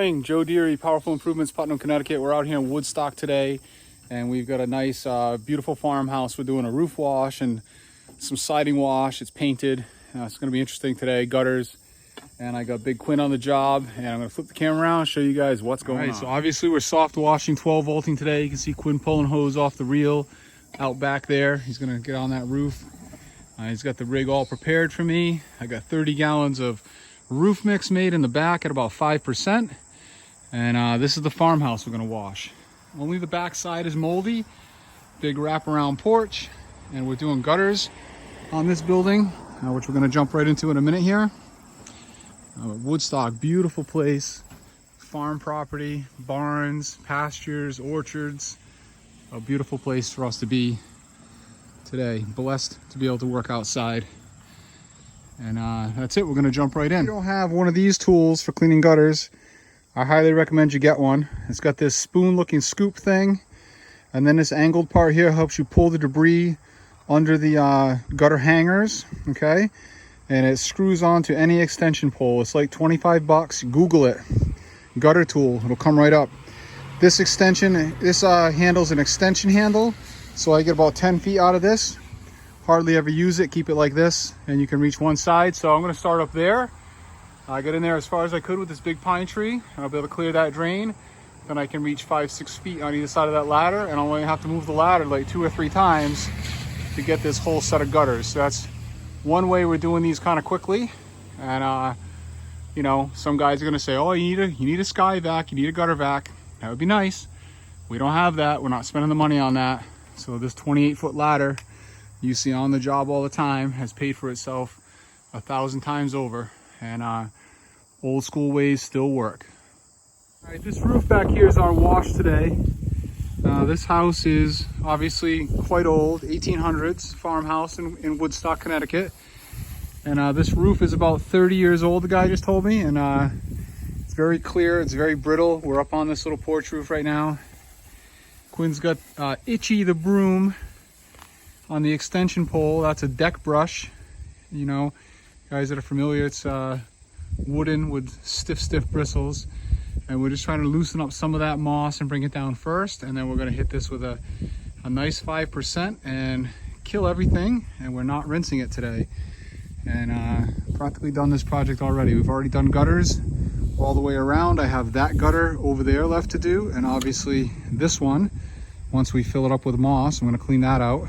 Morning, Joe Deary, Powerful Improvements, Putnam, Connecticut. We're out here in Woodstock today, and we've got a nice, beautiful farmhouse. We're doing a roof wash and some siding wash. It's painted. It's going to be interesting today. Gutters, and I got Big Quinn on the job, and I'm going to flip the camera around and show you guys what's going on. So obviously we're soft washing, 12 volting today. You can see Quinn pulling hose off the reel out back there. He's going to get on that roof. He's got the rig all prepared for me. I got 30 gallons of roof mix made in the back at about 5%. And this is the farmhouse we're going to wash. Only the back side is moldy. Big wraparound porch. And we're doing gutters on this building, which we're going to jump right into in a minute here. Woodstock, beautiful place. Farm property, barns, pastures, orchards. A beautiful place for us to be today. Blessed to be able to work outside. And that's it. We're going to jump right in. If you don't have one of these tools for cleaning gutters, I highly recommend you get one. It's got this spoon looking scoop thing, and then this angled part here helps you pull the debris under the gutter hangers, okay? And it screws onto any extension pole. It's like 25 bucks. Google it. Gutter tool. It'll come right up. This extension, this handle's an extension handle, so I get about 10 feet out of this. Hardly ever use it. Keep it like this, and you can reach one side. So I'm going to start up there. I got in there as far as I could with this big pine tree, and I'll be able to clear that drain. Then I can reach 5-6 feet on either side of that ladder, and I'll only have to move the ladder like 2 or 3 times to get this whole set of gutters. So that's one way we're doing these kind of quickly. And you know, some guys are going to say, oh, you need a sky vac, you need a gutter vac. That would be nice. We don't have that. We're not spending the money on that. So this 28-foot ladder you see on the job all the time has paid for itself 1,000 times over. And old school ways still work. All right, this roof back here is our wash today. This house is obviously quite old, 1800s farmhouse in Woodstock, Connecticut. And this roof is about 30 years old, the guy just told me. And it's very clear, it's very brittle. We're up on this little porch roof right now. Quinn's got Itchy the broom on the extension pole. That's a deck brush. You know, guys that are familiar, it's wooden with stiff bristles. And we're just trying to loosen up some of that moss and bring it down first. And then we're gonna hit this with a nice 5% and kill everything. And we're not rinsing it today. And practically done this project already. We've already done gutters all the way around. I have that gutter over there left to do. And obviously this one, once we fill it up with moss, I'm gonna clean that out.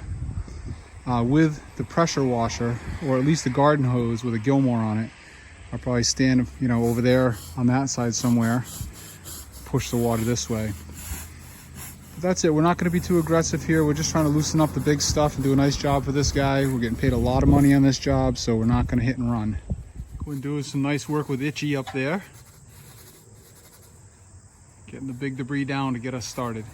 With the pressure washer, or at least the garden hose with a Gilmore on it. I'll probably stand, you know, over there on that side somewhere, push the water this way. But that's it. We're not going to be too aggressive here. We're just trying to loosen up the big stuff and do a nice job for this guy. We're getting paid a lot of money on this job, so we're not going to hit and run. We're doing some nice work with Itchy up there, getting the big debris down to get us started.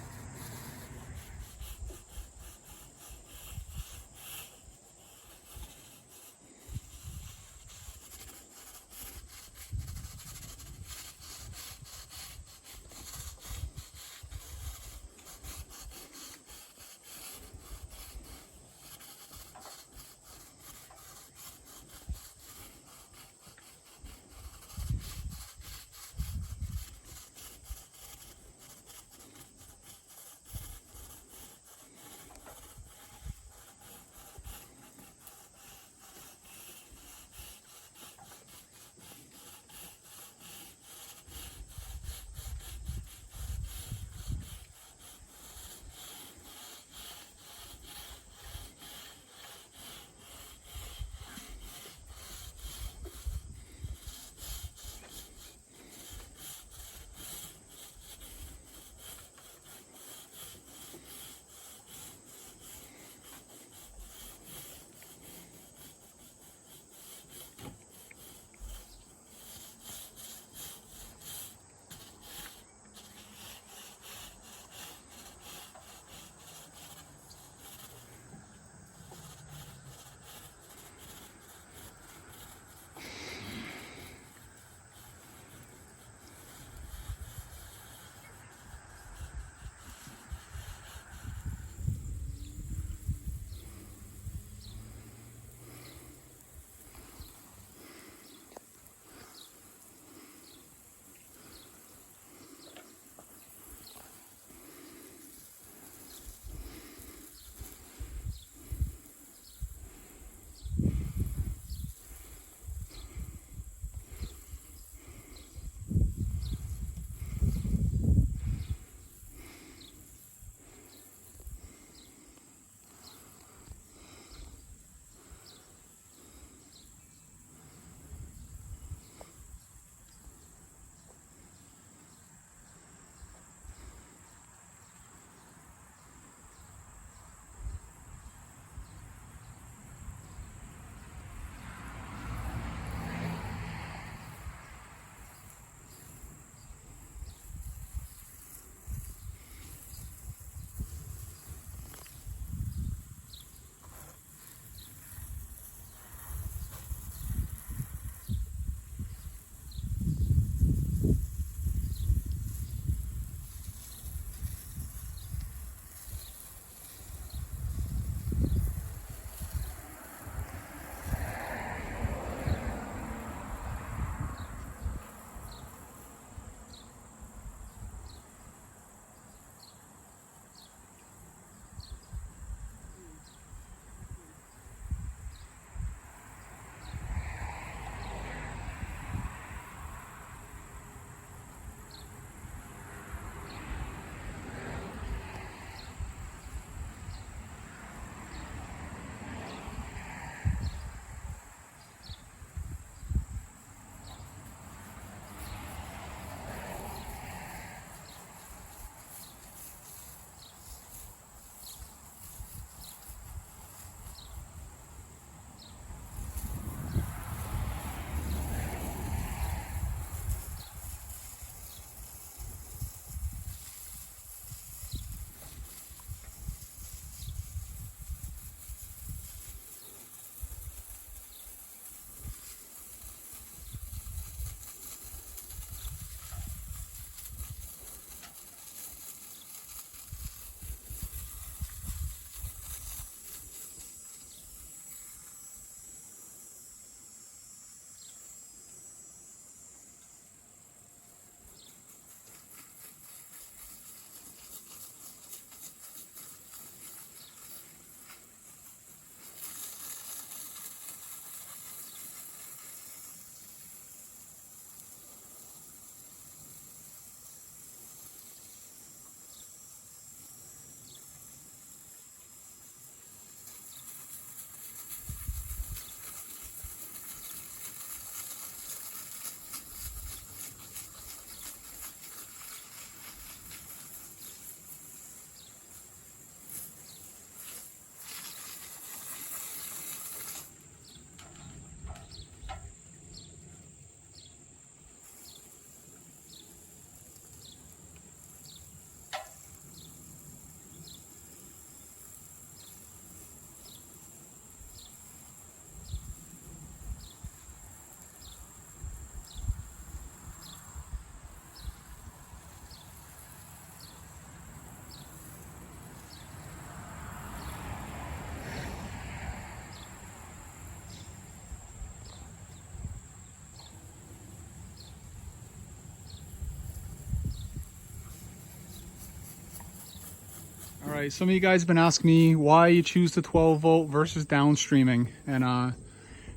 right, some of you guys have been asking me why you choose the 12 volt versus downstreaming, and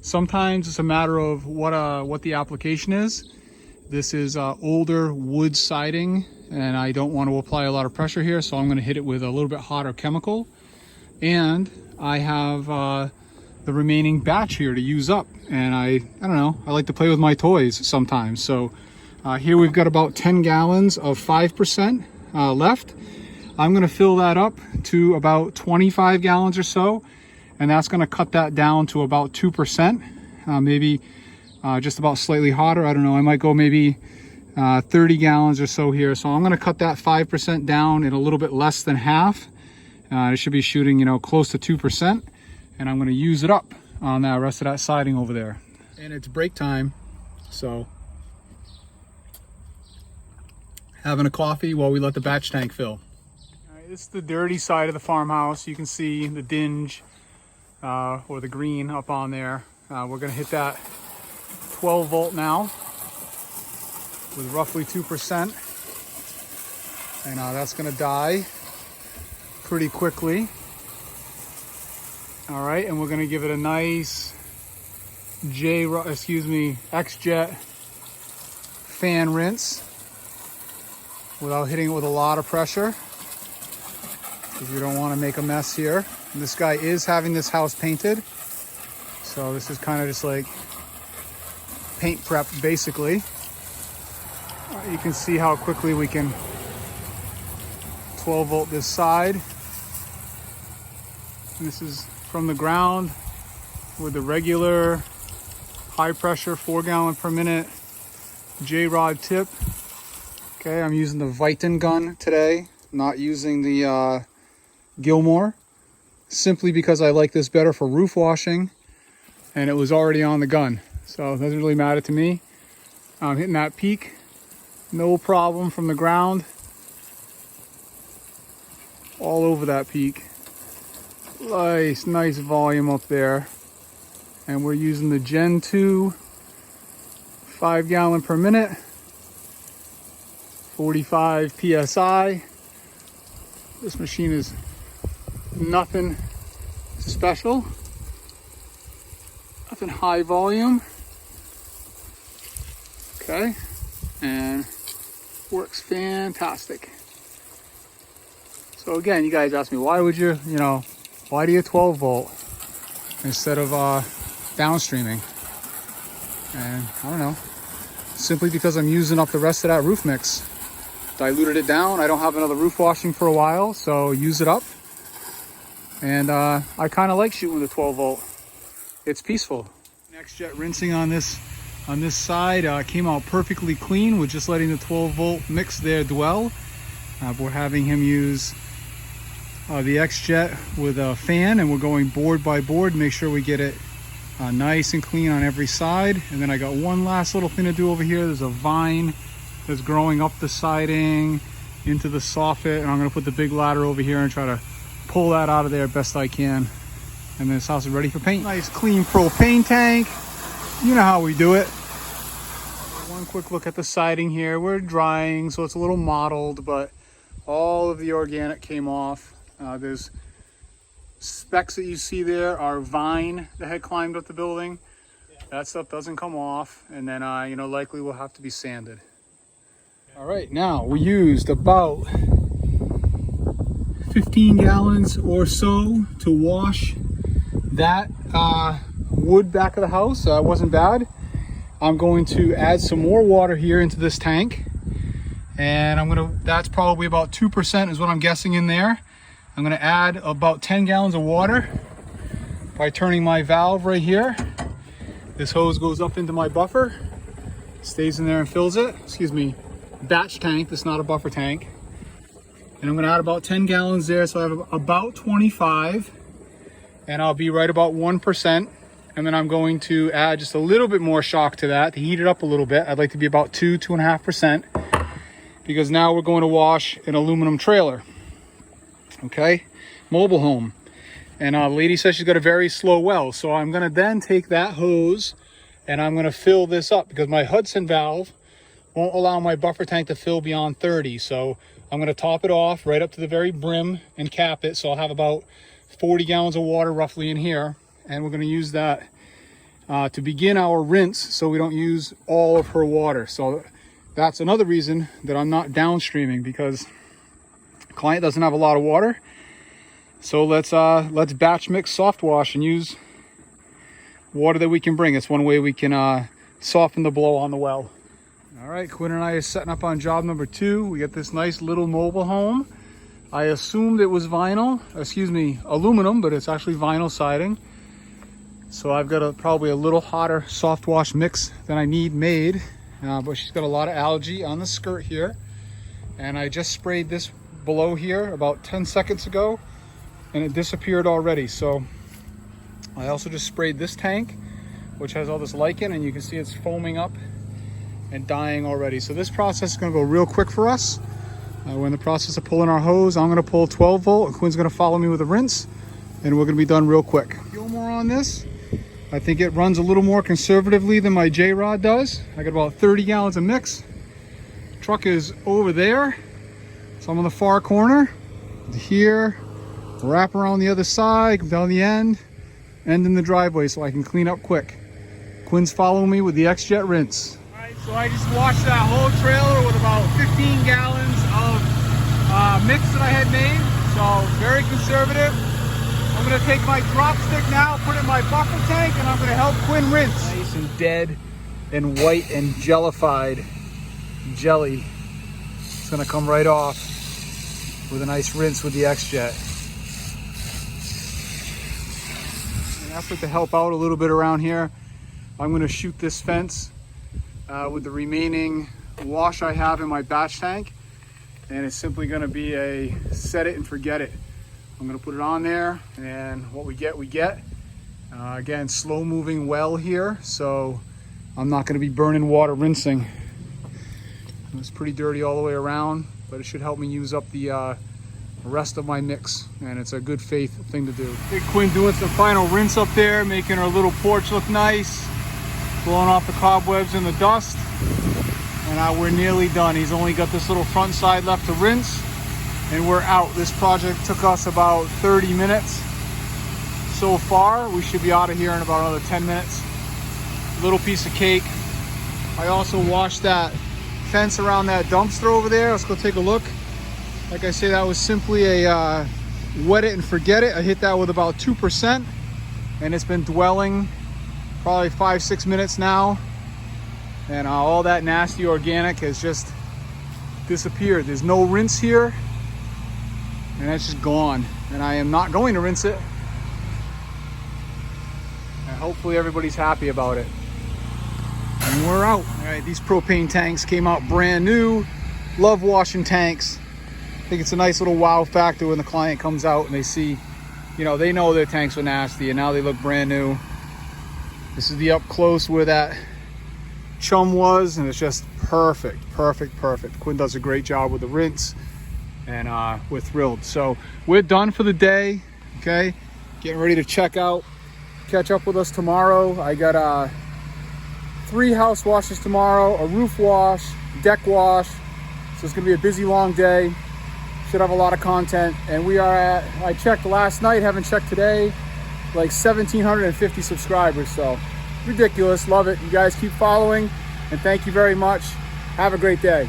sometimes it's a matter of what the application is. This is older wood siding, and I don't want to apply a lot of pressure here, so I'm going to hit it with a little bit hotter chemical. And I have the remaining batch here to use up, and I don't know, I like to play with my toys sometimes. So here we've got about 10 gallons of 5% left. I'm going to fill that up to about 25 gallons or so, and that's going to cut that down to about 2%, maybe just about slightly hotter. I don't know, I might go maybe 30 gallons or so here. So I'm going to cut that 5% down in a little bit less than half. It should be shooting, you know, close to 2%, and I'm going to use it up on that rest of that siding over there. And it's break time, so having a coffee while we let the batch tank fill. All right, this is the dirty side of the farmhouse. You can see the dinge or the green up on there. We're going to hit that 12 volt now with roughly 2%, and that's going to die pretty quickly. All right, and we're going to give it a nice X-Jet fan rinse without hitting it with a lot of pressure, because you don't want to make a mess here. And this guy is having this house painted, so this is kind of just like paint prep basically. You can see how quickly we can 12 volt this side. This is from the ground with the regular high pressure 4 gallon per minute J-rod tip. Okay, I'm using the Viton gun today, not using the Gilmore, simply because I like this better for roof washing, and it was already on the gun, so it doesn't really matter to me. I'm hitting that peak, no problem from the ground, all over that peak. Nice volume up there. And we're using the Gen 2 5 gallon per minute, 45 PSI. This machine is nothing special, nothing high volume. Okay, and works fantastic. So again, you guys ask me, why would you why do you 12 volt instead of downstreaming? And I don't know, simply because I'm using up the rest of that roof mix. Diluted it down. I don't have another roof washing for a while, so use it up. And I kind of like shooting with the 12 volt. It's peaceful. X-Jet rinsing on this side came out perfectly clean with just letting the 12 volt mix there dwell. We're having him use the X-Jet with a fan, and we're going board by board, make sure we get it nice and clean on every side. And then I got one last little thing to do over here. There's a vine that's growing up the siding into the soffit, and I'm going to put the big ladder over here and try to pull that out of there best I can. And then this house is ready for paint. Nice clean propane tank. You know how we do it. One quick look at the siding here. We're drying, so it's a little mottled, but all of the organic came off. There's specks that you see there are vine that had climbed up the building. That stuff doesn't come off, and then likely will have to be sanded. All right, now we used about 15 gallons or so to wash that wood back of the house. It wasn't bad. I'm going to add some more water here into this tank, and that's probably about 2% is what I'm guessing in there. I'm going to add about 10 gallons of water by turning my valve right here. This hose goes up into my buffer, stays in there and fills it. Excuse me, batch tank. This is not a buffer tank. And I'm going to add about 10 gallons there, so I have about 25, and I'll be right about 1%. And then I'm going to add just a little bit more shock to that to heat it up a little bit. I'd like to be about 2.5%, because now we're going to wash an aluminum trailer. Okay, mobile home. And the lady says she's got a very slow well, so I'm going to then take that hose and I'm going to fill this up, because my Hudson valve won't allow my buffer tank to fill beyond 30. So I'm going to top it off right up to the very brim and cap it. So I'll have about 40 gallons of water roughly in here. And we're going to use that to begin our rinse so we don't use all of her water. So that's another reason that I'm not downstreaming, because the client doesn't have a lot of water. So let's batch mix soft wash and use water that we can bring. It's one way we can soften the blow on the well. All right, Quinn and I are setting up on job number 2. We got this nice little mobile home. I assumed it was aluminum, but it's actually vinyl siding. So I've got probably a little hotter soft wash mix than I need made. But she's got a lot of algae on the skirt here. And I just sprayed this below here about 10 seconds ago, and it disappeared already. So I also just sprayed this tank, which has all this lichen, and you can see it's foaming up and dying already. So this process is going to go real quick for us. We're in the process of pulling our hose. I'm going to pull 12 volt, and Quinn's going to follow me with a rinse, and we're going to be done real quick. Fuel more on this. I think it runs a little more conservatively than my J-Rod does. I got about 30 gallons of mix. Truck is over there, so I'm on the far corner. Here, wrap around the other side, come down the end in the driveway so I can clean up quick. Quinn's following me with the X-Jet rinse. All right, so I just washed that whole trailer with about 15 gallons of mix that I had made. So very conservative. I'm gonna take my drop stick now, put it in my buffer tank, and I'm gonna help Quinn rinse. Nice and dead and white and jellified jelly. It's gonna come right off with a nice rinse with the X-Jet. In an effort to help out a little bit around here, I'm gonna shoot this fence with the remaining wash I have in my batch tank, and it's simply gonna be a set it and forget it. I'm gonna put it on there, and what we get, we get. Again, slow moving well here, so I'm not gonna be burning water rinsing. It's pretty dirty all the way around, but it should help me use up the rest of my mix, and it's a good faith thing to do. Big Quinn doing some final rinse up there, making our little porch look nice, blowing off the cobwebs and the dust, and we're nearly done. He's only got this little front side left to rinse, and we're out. This project took us about 30 minutes so far. We should be out of here in about another 10 minutes. Little piece of cake. I also washed that fence around that dumpster over there. Let's go take a look. Like I say, that was simply a wet it and forget it. I hit that with about 2%, and it's been dwelling probably 5-6 minutes now, and all that nasty organic has just disappeared. There's no rinse here, and it's just gone, and I am not going to rinse it, and hopefully everybody's happy about it. And we're out. All right, these propane tanks came out brand new. Love washing tanks. I think it's a nice little wow factor when the client comes out and they see, you know, they know their tanks were nasty and now they look brand new. This is the up close where that chum was, and it's just perfect, perfect, perfect. Quinn does a great job with the rinse, and we're thrilled. So we're done for the day, okay? Getting ready to check out. Catch up with us tomorrow. I got 3 house washes tomorrow, a roof wash, deck wash. So it's gonna be a busy, long day. Should have a lot of content. And we are at, I checked last night, haven't checked today, like 1,750 subscribers. So ridiculous, love it. You guys keep following, and thank you very much. Have a great day.